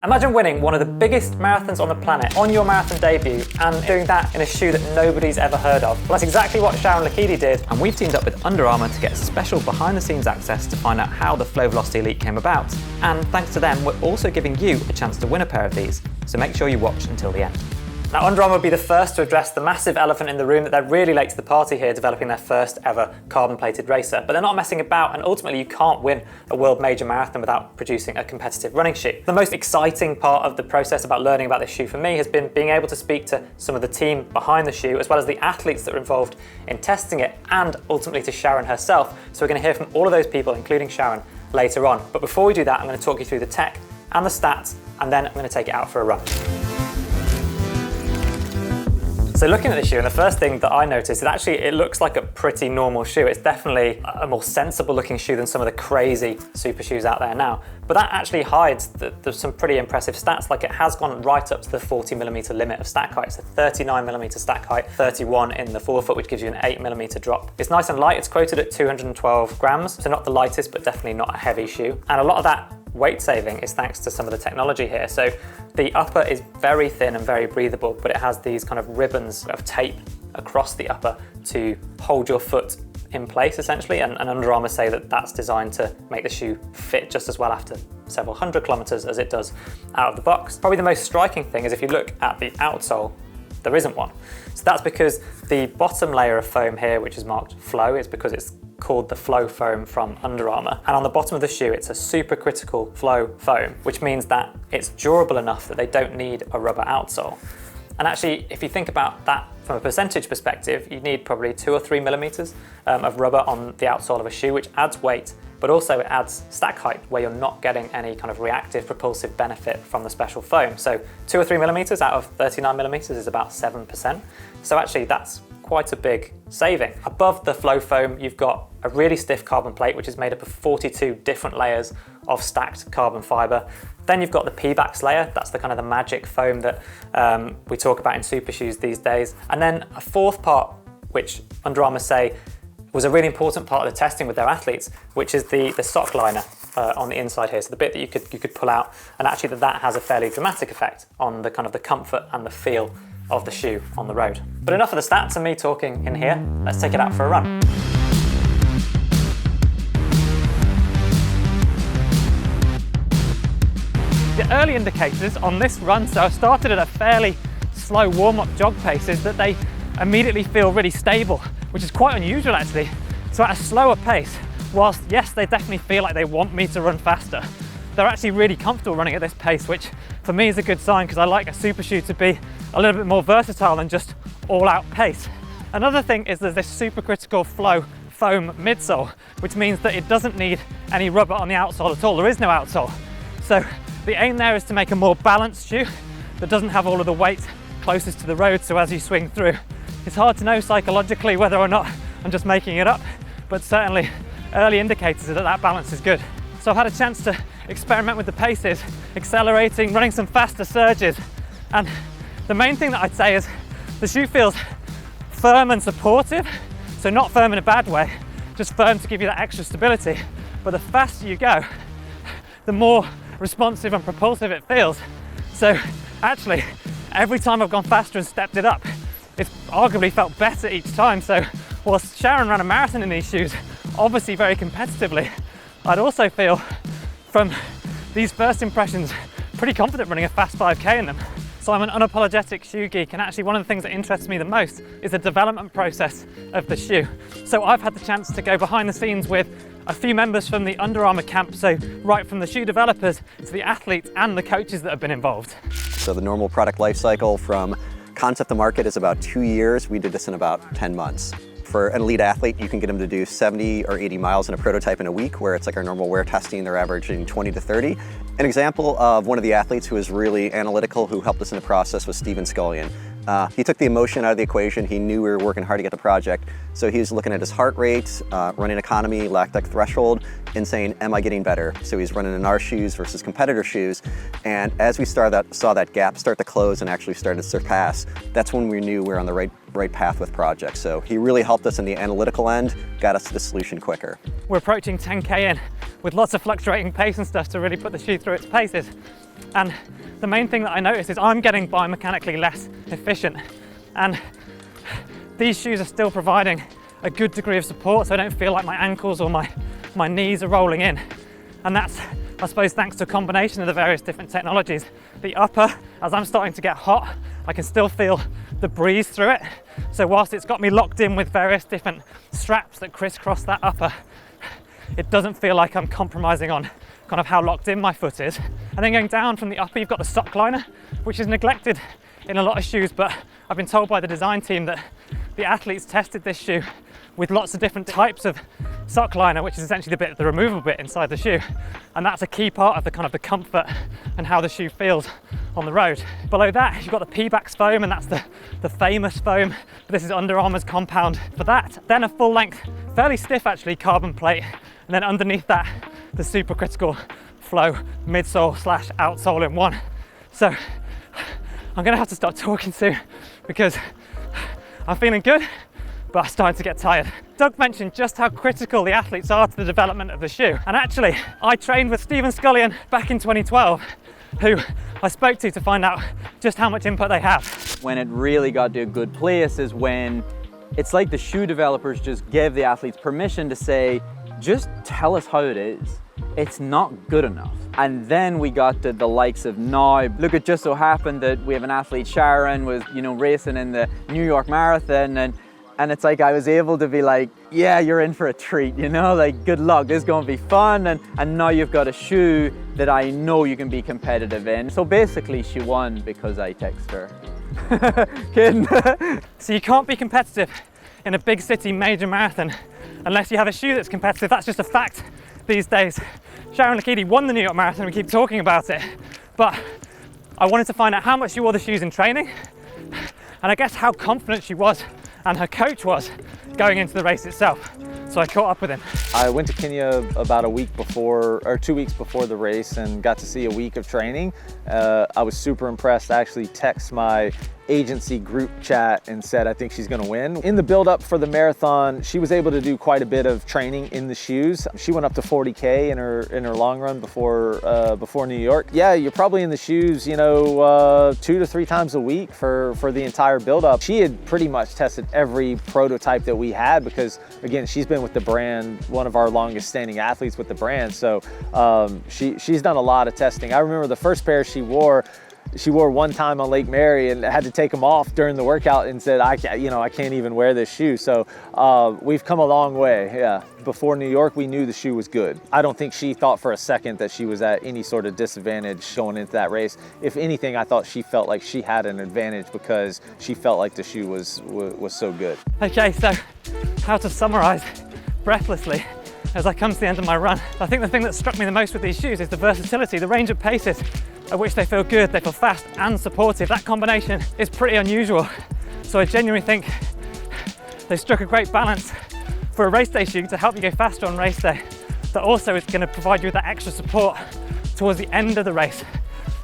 Imagine winning one of the biggest marathons on the planet on your marathon debut and doing that in a shoe that nobody's ever heard of. Well, that's exactly what Sharon Lokedi did, and we've teamed up with Under Armour to get special behind-the-scenes access to find out how the Flow Velociti Elite came about. And thanks to them, we're also giving you a chance to win a pair of these, so make sure you watch until the end. Now, Under Armour will be the first to address the massive elephant in the room that they're really late to the party here, developing their first ever carbon-plated racer. But they're not messing about, and ultimately you can't win a world major marathon without producing a competitive running shoe. The most exciting part of the process about learning about this shoe for me has been being able to speak to some of the team behind the shoe, as well as the athletes that are involved in testing it, and ultimately to Sharon herself. So we're going to hear from all of those people, including Sharon, later on. But before we do that, I'm going to talk you through the tech and the stats, and then I'm going to take it out for a run. So looking at the shoe, and the first thing that I noticed is actually it looks like a pretty normal shoe. It's definitely a more sensible looking shoe than some of the crazy super shoes out there now. But that actually hides some pretty impressive stats, like it has gone right up to the 40mm limit of stack height. So 39mm stack height, 31 in the forefoot, which gives you an 8mm drop. It's nice and light. It's quoted at 212 grams, so not the lightest, but definitely not a heavy shoe. And a lot of that weight saving is thanks to some of the technology here. So the upper is very thin and very breathable, but it has these kind of ribbons of tape across the upper to hold your foot in place essentially, and Under Armour say that that's designed to make the shoe fit just as well after several hundred kilometers as it does out of the box. Probably the most striking thing is if you look at the outsole, there isn't one. So that's because the bottom layer of foam here, which is marked Flow, is because it's called the Flow foam from Under Armour. And on the bottom of the shoe, it's a supercritical Flow foam, which means that it's durable enough that they don't need a rubber outsole. And actually, if you think about that from a percentage perspective, you need probably 2 or 3 millimeters of rubber on the outsole of a shoe, which adds weight, but also it adds stack height where you're not getting any kind of reactive propulsive benefit from the special foam. So 2 or 3 millimeters out of 39mm is about 7%. So actually that's quite a big saving. Above the Flow foam, you've got a really stiff carbon plate, which is made up of 42 different layers of stacked carbon fiber. Then you've got the P-Bax layer. That's the kind of the magic foam that we talk about in super shoes these days. And then a fourth part, which Under Armour say was a really important part of the testing with their athletes, which is the sock liner on the inside here. So the bit that you could pull out, and actually that has a fairly dramatic effect on the kind of the comfort and the feel of the shoe on the road. But enough of the stats and me talking in here. Let's take it out for a run. The early indicators on this run, so I started at a fairly slow warm-up jog pace, is that they immediately feel really stable, which is quite unusual actually. So at a slower pace, whilst yes, they definitely feel like they want me to run faster, they're actually really comfortable running at this pace, which for me is a good sign because I like a super shoe to be a little bit more versatile than just all-out pace. Another thing is there's this supercritical Flow foam midsole, which means that it doesn't need any rubber on the outsole at all. There is no outsole. So the aim there is to make a more balanced shoe that doesn't have all of the weight closest to the road, so as you swing through. It's hard to know psychologically whether or not I'm just making it up, but certainly early indicators are that that balance is good. So I've had a chance to experiment with the paces, accelerating, running some faster surges, and the main thing that I'd say is the shoe feels firm and supportive, so not firm in a bad way, just firm to give you that extra stability. But the faster you go, the more responsive and propulsive it feels. So actually, every time I've gone faster and stepped it up, it's arguably felt better each time. So whilst Sharon ran a marathon in these shoes, obviously very competitively, I'd also feel from these first impressions pretty confident running a fast 5K in them. So I'm an unapologetic shoe geek, and actually one of the things that interests me the most is the development process of the shoe. So I've had the chance to go behind the scenes with a few members from the Under Armour camp, so right from the shoe developers to the athletes and the coaches that have been involved. So the normal product life cycle from concept to market is about 2 years. We did this in about 10 months. For an elite athlete, you can get them to do 70 or 80 miles in a prototype in a week, where it's like our normal wear testing, they're averaging 20 to 30. An example of one of the athletes who was really analytical, who helped us in the process, was Steven Scullion. He took the emotion out of the equation. He knew we were working hard to get the project. So he was looking at his heart rate, running economy, lactic threshold, and saying, am I getting better? So he's running in our shoes versus competitor shoes. And as we saw that gap start to close and actually started to surpass, that's when we knew we were on the right right path with projects. So he really helped us in the analytical end, got us to the solution quicker. We're approaching 10K in with lots of fluctuating pace and stuff to really put the shoe through its paces. And the main thing that I noticed is I'm getting biomechanically less efficient. And these shoes are still providing a good degree of support, so I don't feel like my ankles or my knees are rolling in. And that's, I suppose, thanks to a combination of the various different technologies. The upper, as I'm starting to get hot, I can still feel the breeze through it. So whilst it's got me locked in with various different straps that crisscross that upper, it doesn't feel like I'm compromising on kind of how locked in my foot is. And then going down from the upper, you've got the sock liner, which is neglected in a lot of shoes, but I've been told by the design team that the athletes tested this shoe with lots of different types of sock liner, which is essentially the removable bit inside the shoe. And that's a key part of the kind of the comfort and how the shoe feels on the road. Below that, you've got the P-Bax foam, and that's the famous foam. This is Under Armour's compound for that. Then a full length, fairly stiff actually, carbon plate. And then underneath that, the supercritical flow midsole / outsole in one. So I'm gonna have to stop talking soon because I'm feeling good, but I'm starting to get tired. Doug mentioned just how critical the athletes are to the development of the shoe. And actually, I trained with Stephen Scullion back in 2012, who I spoke to find out just how much input they have. When it really got to a good place is when it's like the shoe developers just gave the athletes permission to say, just tell us how it is. It's not good enough. And then we got to the likes of now. Look, it just so happened that we have an athlete, Sharon, was, racing in the New York Marathon, and it's like I was able to be like, yeah, you're in for a treat, like good luck, this is gonna be fun, and now you've got a shoe that I know you can be competitive in. So basically she won because I text her. Kidding. So you can't be competitive in a big city major marathon unless you have a shoe that's competitive. That's just a fact these days. Sharon Lokedi won the New York Marathon, we keep talking about it, but I wanted to find out how much she wore the shoes in training, and I guess how confident she was and her coach was going into the race itself. So I caught up with him. I went to Kenya about a week before, or 2 weeks before the race, and got to see a week of training. I was super impressed. I actually texted my agency group chat and said, I think she's gonna win. In the build up for the marathon, she was able to do quite a bit of training in the shoes. She went up to 40K in her long run before New York. Yeah, you're probably in the shoes, 2 to 3 times a week for the entire build up. She had pretty much tested every prototype that we had because, again, she's been with the brand, one of our longest standing athletes with the brand. So she's done a lot of testing. I remember the first pair she wore one time on Lake Mary and had to take them off during the workout and said, I can't even wear this shoe. So we've come a long way, yeah. Before New York, we knew the shoe was good. I don't think she thought for a second that she was at any sort of disadvantage going into that race. If anything, I thought she felt like she had an advantage because she felt like the shoe was so good. Okay, so how to summarize breathlessly as I come to the end of my run. I think the thing that struck me the most with these shoes is the versatility, the range of paces at which they feel good, they feel fast and supportive. That combination is pretty unusual. So I genuinely think they struck a great balance for a race day shoe to help you go faster on race day, that also is going to provide you with that extra support towards the end of the race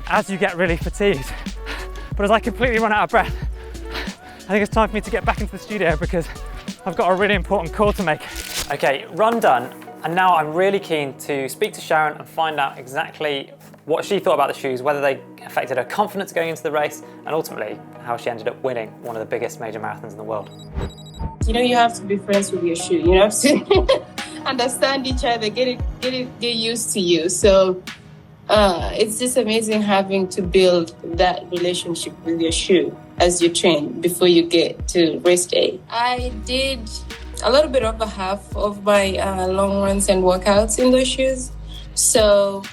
as you get really fatigued. But as I completely run out of breath, I think it's time for me to get back into the studio because I've got a really important call to make. Okay, run done. And now I'm really keen to speak to Sharon and find out exactly what she thought about the shoes, whether they affected her confidence going into the race, and ultimately how she ended up winning one of the biggest major marathons in the world. You have to be friends with your shoe. You have to understand each other, get used to you. So it's just amazing having to build that relationship with your shoe as you train before you get to race day. I did a little bit over half of my long runs and workouts in those shoes. So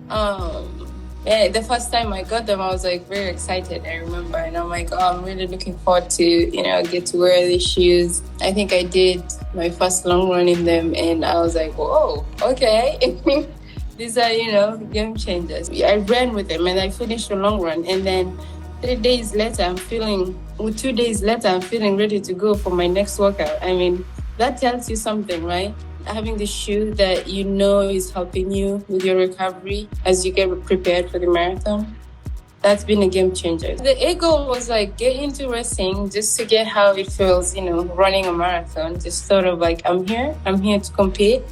the first time I got them, I was like very excited, I remember. And I'm like, I'm really looking forward to, get to wear these shoes. I think I did my first long run in them and I was like, whoa, okay. These are, game changers. I ran with them and I finished the long run. And then 2 days later, I'm feeling ready to go for my next workout. I mean, that tells you something, right? Having the shoe that is helping you with your recovery as you get prepared for the marathon. that's been a game changer. The end goal was like get into racing just to get how it feels, you know, running a marathon. Just sort of like I'm here to compete.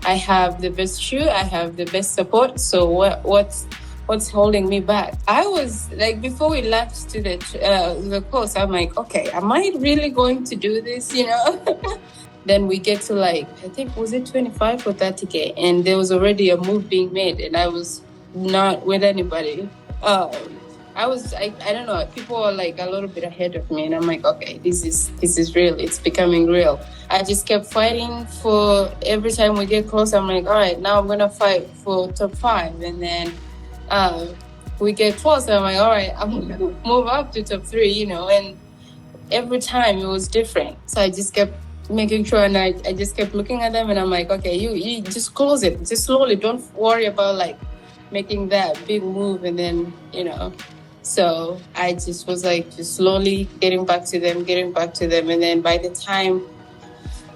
I have the best shoe, I have the best support. So what's holding me back? I was like, before we left to the course, I'm like, okay, am I really going to do this? You know. Then we get to like, I think, was it 25 or 30K? And there was already a move being made and I was not with anybody. I don't know, people were like a little bit ahead of me and I'm like, okay, this is real. It's becoming real. I just kept fighting for every time we get close. I'm like, all right, now I'm going to fight for top 5. And then we get close. I'm like, all right, I'm going to move up to top 3, you know, and every time it was different. So I just kept making sure, and I just kept looking at them and I'm like, okay, you just close it, just slowly, don't worry about like making that big move. And then, you know, so I just was like, just slowly getting back to them. And then by the time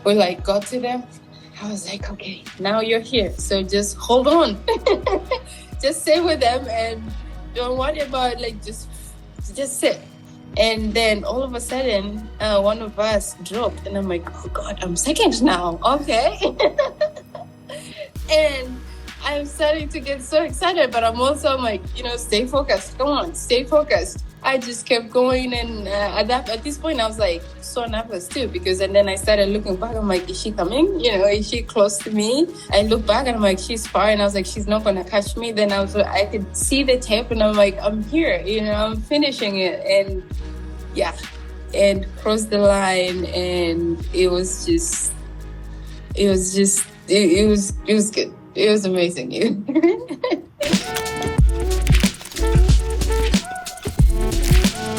we like got to them, I was like, okay, now you're here. So just hold on, just stay with them and don't worry about like, just sit. And then all of a sudden, one of us dropped and I'm like, oh God, I'm second now. Okay. And I'm starting to get so excited, but I'm also like, you know, stay focused. Come on, stay focused. I just kept going. And at this point, I was like so nervous too, and then I started looking back. I'm like, is she coming? You know, is she close to me? I look back and I'm like, she's far. And I was like, she's not going to catch me. Then I could see the tape and I'm like, I'm here, you know, I'm finishing it. And yeah, and crossed the line. And it was good. It was amazing.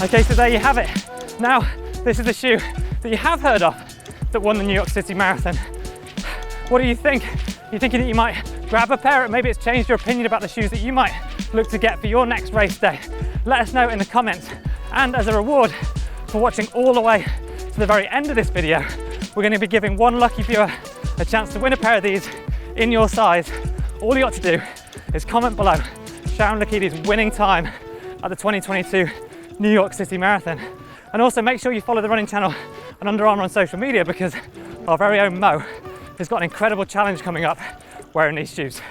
Okay, so there you have it. Now, this is the shoe that you have heard of that won the New York City Marathon. What do you think? Are you thinking that you might grab a pair? Maybe it's changed your opinion about the shoes that you might look to get for your next race day. Let us know in the comments. And as a reward for watching all the way to the very end of this video, we're going to be giving one lucky viewer a chance to win a pair of these in your size. All you got to do is comment below Sharon Lokedi's winning time at the 2022 New York City Marathon. And also make sure you follow the running channel and Under Armour on social media, because our very own Mo has got an incredible challenge coming up wearing these shoes.